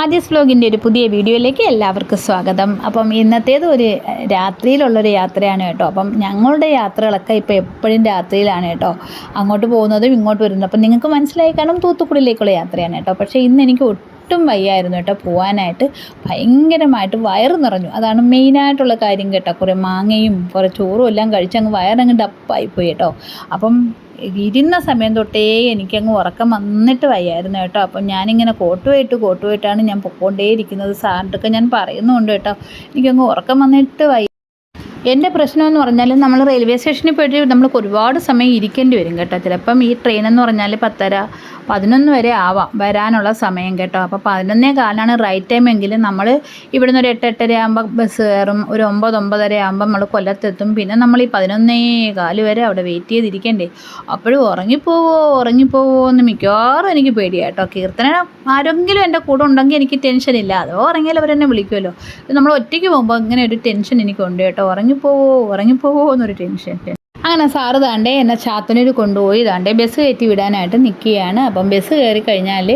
ആദ്യസ് വ്ലോഗിൻ്റെ ഒരു പുതിയ വീഡിയോയിലേക്ക് എല്ലാവർക്കും സ്വാഗതം. അപ്പം ഇന്നത്തേത് ഒരു രാത്രിയിലുള്ളൊരു യാത്രയാണ് കേട്ടോ. അപ്പം ഞങ്ങളുടെ യാത്രകളൊക്കെ ഇപ്പോൾ എപ്പോഴും രാത്രിയിലാണ് കേട്ടോ, അങ്ങോട്ട് പോകുന്നതും ഇങ്ങോട്ട് വരുന്നതും. അപ്പം നിങ്ങൾക്ക് മനസ്സിലായി കാണും തൂത്തുക്കുടിയിലേക്കുള്ള യാത്രയാണ് കേട്ടോ. പക്ഷേ ഇന്ന് എനിക്ക് ഒട്ടും വയ്യായിരുന്നു കേട്ടോ പോകാനായിട്ട്. ഭയങ്കരമായിട്ട് വയറ് നിറഞ്ഞു, അതാണ് മെയിനായിട്ടുള്ള കാര്യം കേട്ടോ. കുറേ മാങ്ങയും കുറേ ചോറും എല്ലാം കഴിച്ചങ്ങ് വയറങ്ങ് ഡപ്പായിപ്പോയി കേട്ടോ. അപ്പം ഇരുന്ന സമയം തൊട്ടേ എനിക്കങ്ങ് ഉറക്കം വന്നിട്ട് വയ്യായിരുന്നു കേട്ടോ. അപ്പം ഞാനിങ്ങനെ കോട്ടുമായിട്ടാണ് ഞാൻ പൊക്കോണ്ടേയിരിക്കുന്നത്. സാറിൻ്റെയൊക്കെ ഞാൻ പറയുന്നുണ്ട് കേട്ടോ, എനിക്കങ്ങ് ഉറക്കം വന്നിട്ട് വയ്യ. എൻ്റെ പ്രശ്നമെന്ന് പറഞ്ഞാൽ നമ്മൾ റെയിൽവേ സ്റ്റേഷനിൽ പോയിട്ട് നമ്മൾക്ക് ഒരുപാട് സമയം ഇരിക്കേണ്ടി വരും കേട്ടോ. ചിലപ്പം ഈ ട്രെയിനെന്ന് പറഞ്ഞാൽ 10:30-11 വരെ ആവാം വരാനുള്ള സമയം കേട്ടോ. അപ്പോൾ 11:15 റൈറ്റ് ടൈം എങ്കിലും നമ്മൾ ഇവിടുന്ന് ഒരു 8-8:30 ആകുമ്പോൾ ബസ് കയറും. ഒരു 9-9:30 ആകുമ്പോൾ നമ്മൾ കൊല്ലത്തെത്തും. പിന്നെ നമ്മൾ ഈ 11:15 വരെ അവിടെ വെയിറ്റ് ചെയ്തിരിക്കണ്ടേ. അപ്പോഴും ഉറങ്ങിപ്പോവോ എന്ന് മിക്കവാറും എനിക്ക് പേടിയാണ് കേട്ടോ. കീർത്തന ആരെങ്കിലും എൻ്റെ കൂടെ ഉണ്ടെങ്കിൽ എനിക്ക് ടെൻഷനില്ല. അതോ ഉറങ്ങിയാൽ അവരെന്നെ വിളിക്കുമല്ലോ. നമ്മൾ ഒറ്റയ്ക്ക് പോകുമ്പോൾ ഇങ്ങനെ ഒരു ടെൻഷൻ എനിക്കുണ്ട് കേട്ടോ. ഉറങ്ങിപ്പോവോ എന്നൊരു ടെൻഷൻ. അങ്ങനെ സാറ് താണ്ടേ എന്നെ ചാത്തനൂർ കൊണ്ടുപോയി താണ്ടേ ബസ് കയറ്റി വിടാനായിട്ട് നിൽക്കുകയാണ്. അപ്പം ബസ് കയറി കഴിഞ്ഞാൽ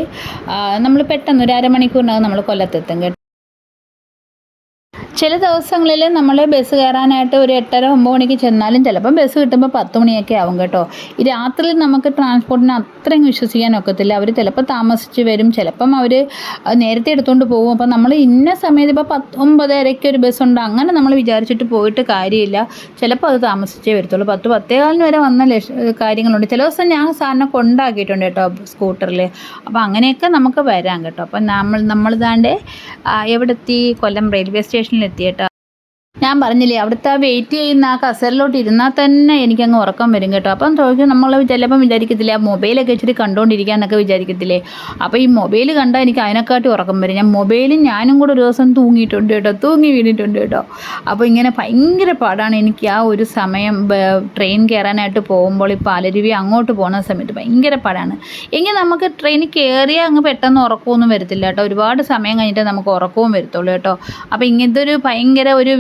നമ്മൾ പെട്ടെന്ന് ഒരു അരമണിക്കൂറിനകം നമ്മൾ കൊല്ലത്തെത്തും കേട്ടോ. ചില ദിവസങ്ങളിൽ നമ്മൾ ബസ് കയറാനായിട്ട് ഒരു 8:30-9 മണിക്ക് ചെന്നാലും ചിലപ്പം ബസ് കിട്ടുമ്പോൾ 10 മണിയൊക്കെ ആവും കേട്ടോ. ഈ രാത്രിയിൽ നമുക്ക് ട്രാൻസ്പോർട്ടിന് അത്രയും വിശ്വസിക്കാൻ ഒക്കത്തില്ല. അവർ ചിലപ്പോൾ താമസിച്ച് വരും, ചിലപ്പം അവർ നേരത്തെ എടുത്തുകൊണ്ട് പോകും. അപ്പം നമ്മൾ ഇന്ന സമയത്ത് ഇപ്പോൾ 9:30 ഒരു ബസ്സുണ്ട് അങ്ങനെ നമ്മൾ വിചാരിച്ചിട്ട് പോയിട്ട് കാര്യമില്ല. ചിലപ്പോൾ അത് താമസിച്ചേ വരത്തുള്ളൂ. 10-10:15 വരെ വന്ന കാര്യങ്ങളുണ്ട്. ചില ദിവസം ഞാൻ സാറിനെ കൊണ്ടാക്കിയിട്ടുണ്ട് കേട്ടോ സ്കൂട്ടറിൽ. അപ്പോൾ അങ്ങനെയൊക്കെ നമുക്ക് വരാം കേട്ടോ. അപ്പം നമ്മൾ താണ്ടേ എവിടെ എത്തി? കൊല്ലം റെയിൽവേ സ്റ്റേഷനിൽ എത്തിയേട്ടാ. ഞാൻ പറഞ്ഞില്ലേ, അവിടുത്തെ വെയിറ്റ് ചെയ്യുന്ന ആ കസേരയിലോട്ട് ഇരുന്നാൽ തന്നെ എനിക്കങ്ങ് ഉറക്കം വരും കേട്ടോ. അപ്പം ചോദിക്കും, നമ്മൾ ചിലപ്പം വിചാരിക്കത്തില്ലേ മൊബൈലൊക്കെ ഇച്ചിരി കണ്ടുകൊണ്ടിരിക്കാമെന്നൊക്കെ വിചാരിക്കത്തില്ലേ. അപ്പോൾ ഈ മൊബൈൽ കണ്ടാൽ എനിക്ക് അതിനെക്കാട്ടി ഉറക്കം വരും. ഞാനും കൂടെ ഒരു ദിവസം തൂങ്ങി വീണിട്ടുണ്ട് കേട്ടോ. അപ്പോൾ ഇങ്ങനെ ഭയങ്കര പാടാണ് എനിക്ക് ആ ഒരു സമയം ട്രെയിൻ കയറാനായിട്ട് പോകുമ്പോൾ. ഈ പാലരുവി അങ്ങോട്ട് പോകുന്ന സമയത്ത് ഭയങ്കര പാടാണ്. എങ്കിൽ നമുക്ക് ട്രെയിനിൽ കയറിയാൽ അങ്ങ് പെട്ടെന്ന് ഉറക്കമൊന്നും വരത്തില്ല കേട്ടോ. ഒരുപാട് സമയം കഴിഞ്ഞിട്ട് നമുക്ക് ഉറക്കവും വരത്തുള്ളൂ കേട്ടോ. അപ്പോൾ ഇങ്ങനത്തെ ഒരു ഭയങ്കര ഒരു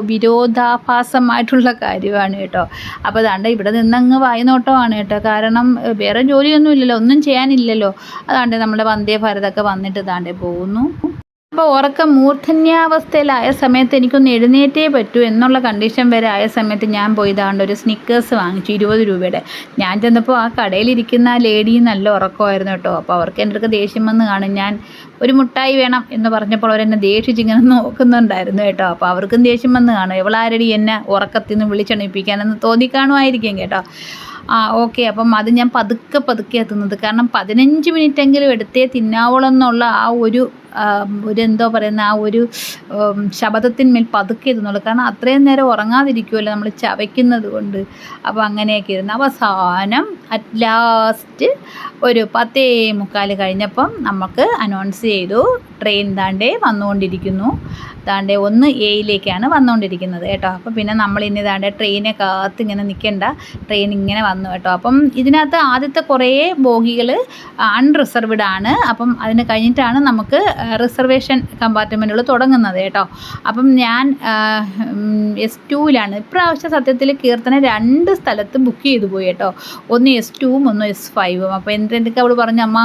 വിരോധാഭാസമായിട്ടുള്ള കാര്യമാണ് കേട്ടോ. അപ്പോൾ അതാണ്ട് ഇവിടെ നിന്നങ്ങ് വായ്നോട്ടമാണ് കേട്ടോ. കാരണം വേറെ ജോലിയൊന്നും ഇല്ലല്ലോ, ഒന്നും ചെയ്യാനില്ലല്ലോ. അതാണ്ട് നമ്മുടെ വന്ദേ ഭാരതൊക്കെ വന്നിട്ട് താണ്ടേ പോകുന്നു. അപ്പോൾ ഉറക്കം മൂർധന്യാവസ്ഥയിലായ സമയത്ത് എനിക്കൊന്ന് എഴുന്നേറ്റേ പറ്റൂ എന്നുള്ള കണ്ടീഷൻ വരെ ആയ സമയത്ത് ഞാൻ പോയി ഇതാണ്ട് ഒരു സ്നിക്കേഴ്സ് വാങ്ങിച്ചു 20 രൂപയുടെ. ഞാൻ ചെന്നപ്പോൾ ആ കടയിലിരിക്കുന്ന ആ ലേഡി നല്ല ഉറക്കമായിരുന്നു കേട്ടോ. അപ്പോൾ അവർക്ക് എൻ്റെ അടുത്ത് ദേഷ്യം വന്ന് കാണും. ഞാൻ ഒരു മുട്ടായി വേണം എന്ന് പറഞ്ഞപ്പോൾ അവരെന്നെ ദേഷിച്ചിങ്ങനെ നോക്കുന്നുണ്ടായിരുന്നു കേട്ടോ. അപ്പോൾ അവർക്കും ദേഷ്യം വന്ന് കാണും, എവളാരടി എന്നെ ഉറക്കത്തിൽ നിന്ന് വിളിച്ചെണീപ്പിക്കാനെന്ന് തോന്നിക്കാണുമായിരിക്കും കേട്ടോ. ഓക്കെ. അപ്പം അത് ഞാൻ പതുക്കെ എത്തുന്നത്. കാരണം 15 മിനിറ്റെങ്കിലും എടുത്തേ തിന്നാവോളം എന്നുള്ള ആ ഒരു എന്തോ പറയുന്ന ആ ഒരു ശബ്ദത്തിന്മേൽ പതുക്കെ എത്തുന്നുള്ളൂ. കാരണം അത്രയും നേരം ഉറങ്ങാതിരിക്കുമല്ലോ നമ്മൾ ചവയ്ക്കുന്നത് കൊണ്ട്. അപ്പോൾ അങ്ങനെയൊക്കെ ഇരുന്ന് അവസാനം അറ്റ് ലാസ്റ്റ് ഒരു 10:45 കഴിഞ്ഞപ്പം നമുക്ക് അനൗൺസ് ചെയ്തു, ട്രെയിൻ താണ്ടേ വന്നുകൊണ്ടിരിക്കുന്നു. താണ്ടേ 1A വന്നുകൊണ്ടിരിക്കുന്നത് കേട്ടോ. അപ്പോൾ പിന്നെ നമ്മളിനി താണ്ടേ ട്രെയിനെ കാത്ത് ഇങ്ങനെ നിൽക്കേണ്ട, ട്രെയിൻ ഇങ്ങനെ വന്നു കേട്ടോ. അപ്പം ഇതിനകത്ത് ആദ്യത്തെ കുറേ ബോഗികൾ അൺറിസർവ്ഡ് ആണ്. അപ്പം അതിന് കഴിഞ്ഞിട്ടാണ് നമുക്ക് റിസർവേഷൻ കമ്പാർട്ട്മെൻറ്റുകൾ തുടങ്ങുന്നത് കേട്ടോ. അപ്പം ഞാൻ S2-ലാണ് ഇപ്രാവശ്യം. സത്യത്തിൽ കീർത്തന 2 സ്ഥലത്ത് ബുക്ക് ചെയ്തു പോയി കേട്ടോ. ഒന്ന് S2-ഉം ഒന്ന് S5-ഉം. അപ്പോൾ എന്തൊക്കെ അവൾ പറഞ്ഞു, അമ്മ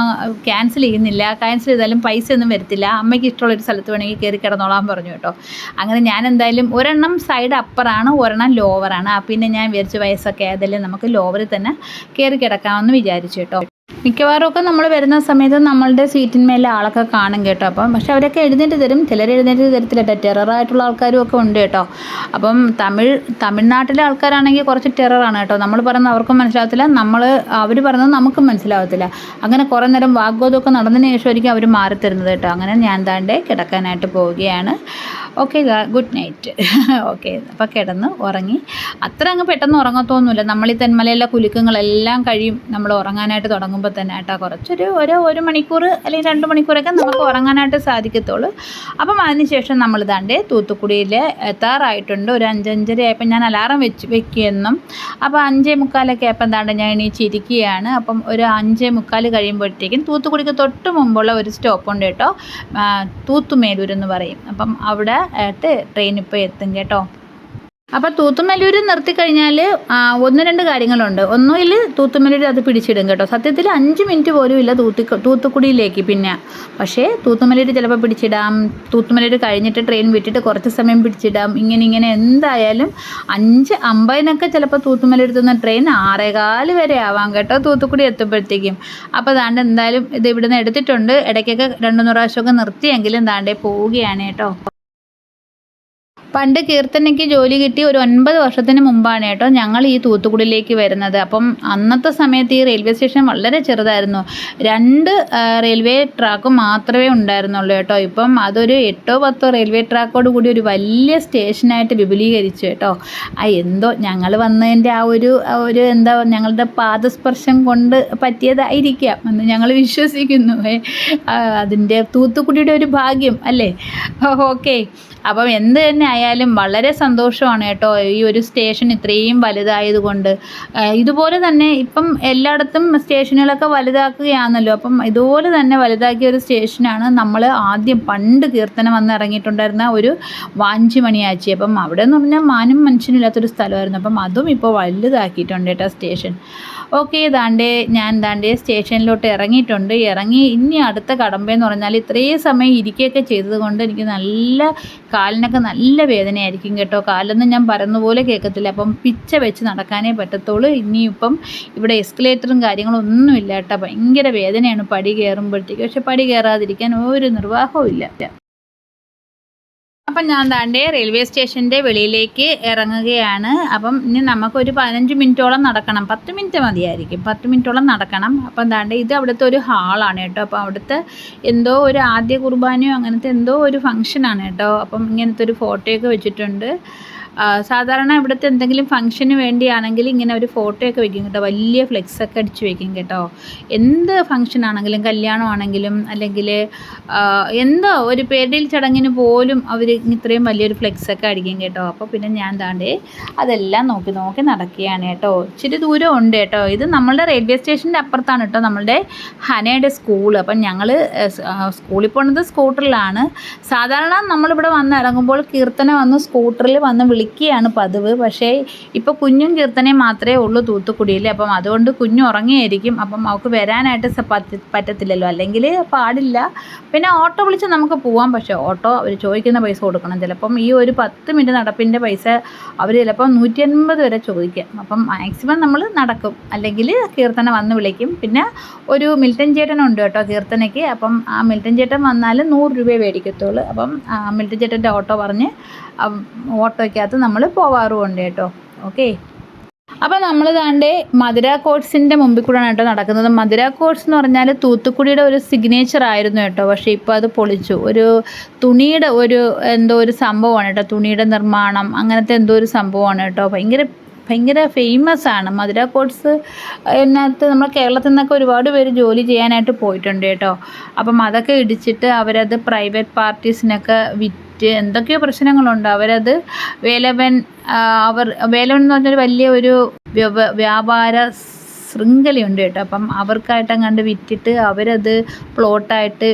ക്യാൻസൽ ചെയ്യുന്നില്ല, ക്യാൻസൽ ചെയ്താലും പൈസ ഒന്നും വരത്തില്ല, അമ്മയ്ക്ക് ഇഷ്ടമുള്ളൊരു സ്ഥലത്ത് വേണമെങ്കിൽ കയറി കിടന്നോളാൻ പറഞ്ഞു കേട്ടോ. അങ്ങനെ ഞാൻ എന്തായാലും ഒരെണ്ണം സൈഡ് അപ്പറാണ്, ഒരെണ്ണം ലോവറാണ്. പിന്നെ ഞാൻ വിചാരിച്ചു വയസ്സൊക്കെ ആയതല്ലേ നമുക്ക് ലോവറിൽ തന്നെ കയറി കിടക്കാമെന്ന് വിചാരിച്ചു കേട്ടോ. മിക്കവാറും ഒക്കെ നമ്മൾ വരുന്ന സമയത്ത് നമ്മളുടെ സീറ്റിന്മേലെ ആളൊക്കെ കാണും കേട്ടോ. അപ്പം പക്ഷെ അവരൊക്കെ എഴുന്നേറ്റ് തരും, ചിലർ എഴുന്നേറ്റ് തരത്തില്ല കേട്ടോ. ടെററായിട്ടുള്ള ആൾക്കാരും ഒക്കെ ഉണ്ട് കേട്ടോ. അപ്പം തമിഴ്നാട്ടിലെ ആൾക്കാരാണെങ്കിൽ കുറച്ച് ടെററാണ് കേട്ടോ. നമ്മൾ പറയുന്നത് അവർക്കും മനസ്സിലാവത്തില്ല, അവർ പറയുന്നത് നമുക്കും മനസ്സിലാവത്തില്ല. അങ്ങനെ കുറേ നേരം വാഗ്വാദമൊക്കെ നടന്നതിന് ശേഷമായിരിക്കും അവർ മാറി തരുന്നത് കേട്ടോ. അങ്ങനെ ഞാൻ താണ്ടേ കിടക്കാനായിട്ട് പോവുകയാണ്. Okay, good night. ഓക്കെ, അപ്പോൾ കിടന്ന് ഉറങ്ങി. അത്ര അങ്ങ് പെട്ടെന്ന് ഉറങ്ങത്തൊന്നുമില്ല. നമ്മൾ ഈ തെന്മലയിലെ കുലുക്കങ്ങളെല്ലാം കഴിയും നമ്മൾ ഉറങ്ങാനായിട്ട് തുടങ്ങുമ്പോൾ തന്നെ കേട്ടോ. ഒരു മണിക്കൂർ അല്ലെങ്കിൽ 2 മണിക്കൂറൊക്കെ നമുക്ക് ഉറങ്ങാനായിട്ട് സാധിക്കത്തുള്ളൂ. അപ്പം അതിനുശേഷം നമ്മൾ താണ്ടേ തൂത്തുക്കുടിയിൽ എത്താറായിട്ടുണ്ട്. ഒരു 5-5:30 ആയപ്പോൾ ഞാൻ അലാറം വെക്കുമെന്നും. അപ്പോൾ 5:45 ആയപ്പോൾ എന്താണ്ട് ഞാൻ എണീച്ചിരിക്കുകയാണ്. അപ്പം ഒരു 5:45 കഴിയുമ്പോഴത്തേക്കും തൂത്തുക്കുടിക്ക് തൊട്ട് മുമ്പുള്ള ഒരു സ്റ്റോപ്പുണ്ട് കേട്ടോ, തൂത്തുമേലൂർ എന്ന് പറയും. അപ്പം അവിടെ ട്രെയിൻ ഇപ്പോൾ എത്തും കേട്ടോ. അപ്പോൾ തൂത്തുമല്ലൂർ നിർത്തിക്കഴിഞ്ഞാൽ ഒന്ന് രണ്ട് കാര്യങ്ങളുണ്ട്. ഒന്നുകിൽ തൂത്തുമല്ലൂർ അത് പിടിച്ചിടും കേട്ടോ. സത്യത്തിൽ 5 മിനിറ്റ് പോലും ഇല്ല തൂത്തുക്കുടിയിലേക്ക്. പിന്നെ പക്ഷേ തൂത്തുമല്ലൂർ ചിലപ്പോൾ പിടിച്ചിടാം, തൂത്തുമല്ലൂർ കഴിഞ്ഞിട്ട് ട്രെയിൻ വിട്ടിട്ട് കുറച്ച് സമയം പിടിച്ചിടാം. ഇങ്ങനെ എന്തായാലും 5:50 ചിലപ്പോൾ തൂത്തുമല്ലൂരിൽ നിന്ന് ട്രെയിൻ 6:15 വരെ ആവാം കേട്ടോ തൂത്തുക്കുടി എത്തുമ്പോഴത്തേക്കും. അപ്പോൾ ദാണ്ട് എന്തായാലും ഇത് ഇവിടുന്ന് എടുത്തിട്ടുണ്ട്. ഇടയ്ക്കൊക്കെ 2-3 പ്രാവശ്യമൊക്കെ നിർത്തിയെങ്കിലും ദാണ്ടേ പോവുകയാണ് കേട്ടോ. പണ്ട് കീർത്തനയ്ക്ക് ജോലി കിട്ടി ഒരു 9 വർഷത്തിന് മുമ്പാണ് കേട്ടോ ഞങ്ങൾ ഈ തൂത്തുക്കുടിയിലേക്ക് വരുന്നത്. അപ്പം അന്നത്തെ സമയത്ത് ഈ റെയിൽവേ സ്റ്റേഷൻ വളരെ ചെറുതായിരുന്നു. 2 റെയിൽവേ ട്രാക്ക് മാത്രമേ ഉണ്ടായിരുന്നുള്ളൂ കേട്ടോ. ഇപ്പം അതൊരു 8-10 റെയിൽവേ ട്രാക്കോട് കൂടി ഒരു വലിയ സ്റ്റേഷനായിട്ട് വിപുലീകരിച്ചു കേട്ടോ. എന്തോ ഞങ്ങൾ വന്നതിൻ്റെ ഒരു എന്താ ഞങ്ങളുടെ പാദസ്പർശം കൊണ്ട് പറ്റിയതായിരിക്കാം എന്ന് ഞങ്ങൾ വിശ്വസിക്കുന്നു. അതിൻ്റെ തൂത്തുക്കുടിയുടെ ഒരു ഭാഗ്യം അല്ലേ? ഓക്കെ. അപ്പം എന്ത് തന്നെ ആയാലും വളരെ സന്തോഷമാണ് കേട്ടോ ഈ ഒരു സ്റ്റേഷൻ ഇത്രയും വലുതായതുകൊണ്ട്. ഇതുപോലെ തന്നെ ഇപ്പം എല്ലായിടത്തും സ്റ്റേഷനുകളൊക്കെ വലുതാക്കുകയാണല്ലോ. അപ്പം ഇതുപോലെ തന്നെ വലുതാക്കിയ ഒരു സ്റ്റേഷനാണ് നമ്മൾ ആദ്യം പണ്ട് കീർത്തനം വന്ന് ഇറങ്ങിയിട്ടുണ്ടായിരുന്ന ഒരു വാഞ്ചിമണിയാച്ചി. അപ്പം അവിടെ എന്ന് പറഞ്ഞാൽ മാനും മനുഷ്യനില്ലാത്തൊരു സ്ഥലമായിരുന്നു. അപ്പം അതും ഇപ്പോൾ വലുതാക്കിയിട്ടുണ്ട് കേട്ടോ സ്റ്റേഷൻ. ഓക്കെ, ഞാൻ സ്റ്റേഷനിലോട്ട് ഇറങ്ങിയിട്ടുണ്ട്. ഇനി അടുത്ത കടമ്പയെന്ന് പറഞ്ഞാൽ ഇത്രയും സമയം ഇരിക്കുകയൊക്കെ ചെയ്തത് കൊണ്ട് എനിക്ക് കാലിനൊക്കെ നല്ല വേദനയായിരിക്കും കേട്ടോ. കാലൊന്നും ഞാൻ പറയുന്ന പോലെ കേൾക്കത്തില്ല. അപ്പം പിച്ച വെച്ച് നടക്കാനേ പറ്റത്തുള്ളൂ. ഇനിയിപ്പം ഇവിടെ എസ്കലേറ്ററും കാര്യങ്ങളും ഒന്നുമില്ല കേട്ടോ. ഭയങ്കര വേദനയാണ് പടി കയറുമ്പോഴത്തേക്ക്. പക്ഷെ പടി കയറാതിരിക്കാൻ ഒരു നിർവാഹവും ഇല്ല. അപ്പം ഞാൻ റെയിൽവേ സ്റ്റേഷൻ്റെ വെളിയിലേക്ക് ഇറങ്ങുകയാണ്. അപ്പം ഇനി നമുക്കൊരു 15 മിനിറ്റോളം നടക്കണം. 10 മിനിറ്റ് മതിയായിരിക്കും. 10 മിനിറ്റോളം നടക്കണം. അപ്പം ഇത് അവിടുത്തെ ഒരു ഹാളാണ് കേട്ടോ. അപ്പോൾ അവിടുത്തെ എന്തോ ഒരു ആദ്യ കുർബാനയോ അങ്ങനത്തെ എന്തോ ഒരു ഫംഗ്ഷനാണ് കേട്ടോ. അപ്പം ഇങ്ങനത്തെ ഒരു ഫോട്ടോയൊക്കെ വെച്ചിട്ടുണ്ട്. സാധാരണ ഇവിടുത്തെ എന്തെങ്കിലും ഫംഗ്ഷന് വേണ്ടിയാണെങ്കിൽ ഇങ്ങനെ ഒരു ഫോട്ടോയൊക്കെ വെക്കും കേട്ടോ. വലിയ ഫ്ലെക്സൊക്കെ അടിച്ച് വെക്കും കേട്ടോ. എന്ത് ഫംഗ്ഷനാണെങ്കിലും, കല്യാണമാണെങ്കിലും, അല്ലെങ്കിൽ എന്തോ ഒരു പേരിൽ ചടങ്ങിന് പോലും അവർ ഇത്രയും വലിയൊരു ഫ്ലെക്സൊക്കെ അടിക്കും കേട്ടോ. അപ്പോൾ പിന്നെ ഞാൻ അതെല്ലാം നോക്കി നടക്കുകയാണ് കേട്ടോ. ഇച്ചിരി ദൂരം ഉണ്ട് കേട്ടോ. ഇത് നമ്മളുടെ റെയിൽവേ സ്റ്റേഷൻ്റെ അപ്പുറത്താണ് കേട്ടോ നമ്മളുടെ ഹനയുടെ സ്കൂൾ. അപ്പം ഞങ്ങൾ സ്കൂളിൽ പോകുന്നത് സ്കൂട്ടറിലാണ്. സാധാരണ നമ്മളിവിടെ വന്ന് ഇറങ്ങുമ്പോൾ കീർത്തന വന്ന് സ്കൂട്ടറിൽ വന്ന് വിളിക്കുകയാണ് പതിവ്. പക്ഷേ ഇപ്പോൾ കുഞ്ഞും കീർത്തനയും മാത്രമേ ഉള്ളൂ തൂത്തുക്കുടിയിൽ. അപ്പം അതുകൊണ്ട് കുഞ്ഞ് ഉറങ്ങിയായിരിക്കും. അപ്പം അവൾക്ക് വരാനായിട്ട് പറ്റത്തില്ലല്ലോ, അല്ലെങ്കിൽ പാടില്ല. പിന്നെ ഓട്ടോ വിളിച്ച് നമുക്ക് പോവാം. പക്ഷേ ഓട്ടോ അവർ ചോദിക്കുന്ന പൈസ കൊടുക്കണം. ചിലപ്പം ഈ ഒരു 10 മിനിറ്റ് നടപ്പിൻ്റെ പൈസ അവർ ചിലപ്പം 150 വരെ ചോദിക്കാം. അപ്പം മാക്സിമം നമ്മൾ നടക്കും, അല്ലെങ്കിൽ കീർത്തന വന്ന് വിളിക്കും. പിന്നെ ഒരു മിൽട്ടൻ ചേട്ടനുണ്ട് കേട്ടോ കീർത്തനയ്ക്ക്. അപ്പം ആ മിൽട്ടൻ ചേട്ടൻ വന്നാൽ 100 രൂപയെ മേടിക്കത്തുള്ളൂ. അപ്പം മിൽട്ടൻ ചേട്ടൻ്റെ ഓട്ടോ പറഞ്ഞ് ഓട്ടോയ്ക്കകത്ത് നമ്മൾ പോവാറുമുണ്ട് കേട്ടോ. ഓക്കെ, അപ്പോൾ നമ്മൾ മധുര കോട്ട്സിൻ്റെ മുമ്പിൽ കൂടെയാണ് കേട്ടോ നടക്കുന്നത്. മധുര കോട്ട്സ് എന്ന് പറഞ്ഞാൽ തൂത്തുക്കുടിയുടെ ഒരു സിഗ്നേച്ചർ ആയിരുന്നു കേട്ടോ. പക്ഷേ ഇപ്പോൾ അത് പൊളിച്ചു. ഒരു തുണിയുടെ എന്തോ ഒരു സംഭവമാണ് കേട്ടോ. തുണിയുടെ നിർമ്മാണം അങ്ങനത്തെ എന്തോ ഒരു സംഭവമാണ് കേട്ടോ. ഭയങ്കര ഫേമസ് ആണ് മധുര കോട്ട്സ്. ഇതിനകത്ത് നമ്മൾ കേരളത്തിൽ നിന്നൊക്കെ ഒരുപാട് പേര് ജോലി ചെയ്യാനായിട്ട് പോയിട്ടുണ്ട് കേട്ടോ. അപ്പം അതൊക്കെ ഇടിച്ചിട്ട് അവരത് പ്രൈവറ്റ് പാർട്ടീസിനൊക്കെ എന്തൊക്കെയോ പ്രശ്നങ്ങളുണ്ട്. അവരത് വേലവൻ എന്ന് പറഞ്ഞൊരു വലിയ ഒരു വ്യാപാര ശൃംഖലയുണ്ട് കേട്ടോ. അപ്പം അവർക്കായിട്ട് കണ്ട് വിറ്റിട്ട് അവരത് പ്ലോട്ടായിട്ട്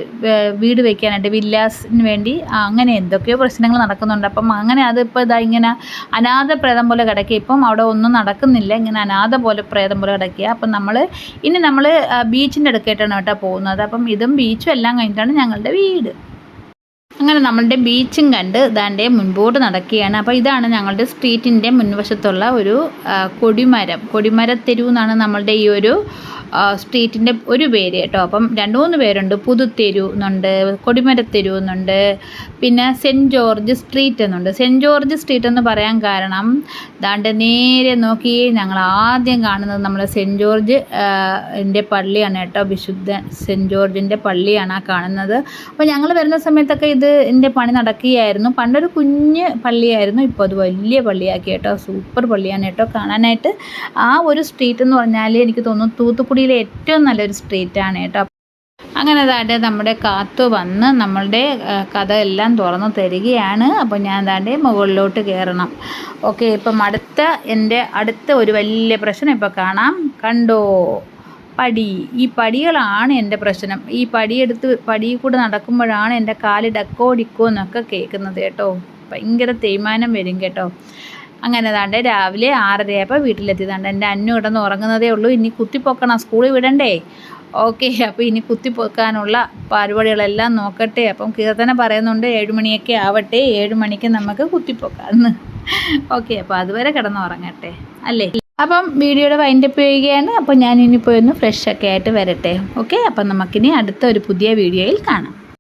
വീട് വയ്ക്കാനായിട്ട് വില്ലാസിന് വേണ്ടി അങ്ങനെ എന്തൊക്കെയോ പ്രശ്നങ്ങൾ നടക്കുന്നുണ്ട്. അപ്പം അങ്ങനെ അതിപ്പോൾ ഇങ്ങനെ അനാഥ പ്രേതം പോലെ കിടക്കുക. ഇപ്പം അവിടെ ഒന്നും നടക്കുന്നില്ല. ഇങ്ങനെ അനാഥ പ്രേതം പോലെ കിടക്കുക. അപ്പം നമ്മൾ ബീച്ചിൻ്റെ അടുക്കായിട്ടാണ് കേട്ടോ പോകുന്നത്. അപ്പം ഇതും ബീച്ചും എല്ലാം കഴിഞ്ഞിട്ടാണ് ഞങ്ങളുടെ വീട്. അങ്ങനെ നമ്മളുടെ ബീച്ചും കണ്ട് മുൻപോട്ട് നടക്കുകയാണ്. അപ്പോൾ ഇതാണ് ഞങ്ങളുടെ സ്ട്രീറ്റിൻ്റെ മുൻവശത്തുള്ള ഒരു കൊടിമരത്തെരുവ് എന്നാണ് നമ്മളുടെ ഈ ഒരു സ്ട്രീറ്റിൻ്റെ ഒരു പേര് കേട്ടോ. അപ്പം 2-3 പേരുണ്ട്. പുതുത്തെരുവ് എന്നുണ്ട്, കൊടിമരത്തെരുവ് എന്നുണ്ട്, പിന്നെ സെൻറ്റ് ജോർജ് സ്ട്രീറ്റ് എന്നുണ്ട്. സെൻറ്റ് ജോർജ് സ്ട്രീറ്റ് എന്ന് പറയാൻ കാരണം നേരെ നോക്കി ഞങ്ങൾ ആദ്യം കാണുന്നത് നമ്മൾ സെൻറ്റ് ജോർജ് എൻ്റെ പള്ളിയാണ് കേട്ടോ. വിശുദ്ധ സെൻറ്റ് ജോർജിൻ്റെ പള്ളിയാണ് ആ കാണുന്നത്. അപ്പോൾ ഞങ്ങൾ വരുന്ന സമയത്തൊക്കെ ഇതിൻ്റെ പണി നടക്കുകയായിരുന്നു. പണ്ടൊരു കുഞ്ഞ് പള്ളിയായിരുന്നു. ഇപ്പോൾ അത് വലിയ പള്ളിയാക്കി കേട്ടോ. സൂപ്പർ പള്ളിയാണ് കേട്ടോ കാണാനായിട്ട്. ആ ഒരു സ്ട്രീറ്റ് എന്ന് പറഞ്ഞാൽ എനിക്ക് തോന്നുന്നു തൂത്തുക്കുടിയിലെ ഏറ്റവും നല്ലൊരു സ്ട്രീറ്റാണ് കേട്ടോ. അങ്ങനെ നമ്മുടെ കാത്തു വന്ന് നമ്മളുടെ കഥ എല്ലാം തുറന്നു തരികയാണ്. അപ്പോൾ ഞാൻ മുകളിലോട്ട് കയറണം. ഓക്കെ, ഇപ്പം എൻ്റെ അടുത്ത ഒരു വലിയ പ്രശ്നം ഇപ്പോൾ കാണാം. കണ്ടോ? ഈ പടികളാണ് എൻ്റെ പ്രശ്നം. ഈ പടിയിൽ കൂടെ നടക്കുമ്പോഴാണ് എൻ്റെ കാല് ഡക്കോ ഡിക്കോ എന്നൊക്കെ കേൾക്കുന്നത് കേട്ടോ. ഭയങ്കര തേയ്മാനം വരും കേട്ടോ. അങ്ങനെ താണ്ട് രാവിലെ 6:30 വീട്ടിലെത്തിയതാണ്ട്. എൻ്റെ അന്നു കിടന്ന് ഉറങ്ങുന്നതേ ഉള്ളൂ. ഇനി കുത്തിപ്പൊക്കണം, സ്കൂളിൽ വിടണ്ടേ. ഓക്കെ, അപ്പോൾ ഇനി കുത്തിപ്പൊക്കാനുള്ള പരിപാടികളെല്ലാം നോക്കട്ടെ. അപ്പം കീർത്തന പറയുന്നുണ്ട് 7 മണിയൊക്കെ ആവട്ടെ, 7 മണിക്ക് നമുക്ക് കുത്തിപ്പൊക്കാമെന്ന്. ഓക്കെ, അപ്പോൾ അതുവരെ കിടന്നുറങ്ങട്ടെ അല്ലേ. അപ്പം വീഡിയോയുടെ വൈൻഡപ്പ് ചെയ്യുകയാണ്. അപ്പോൾ ഞാൻ ഇനി പോയി ഒന്ന് ഫ്രഷ് ഒക്കെ ആയിട്ട് വരട്ടെ. ഓക്കെ, അപ്പം നമുക്കിനി അടുത്ത ഒരു പുതിയ വീഡിയോയിൽ കാണാം.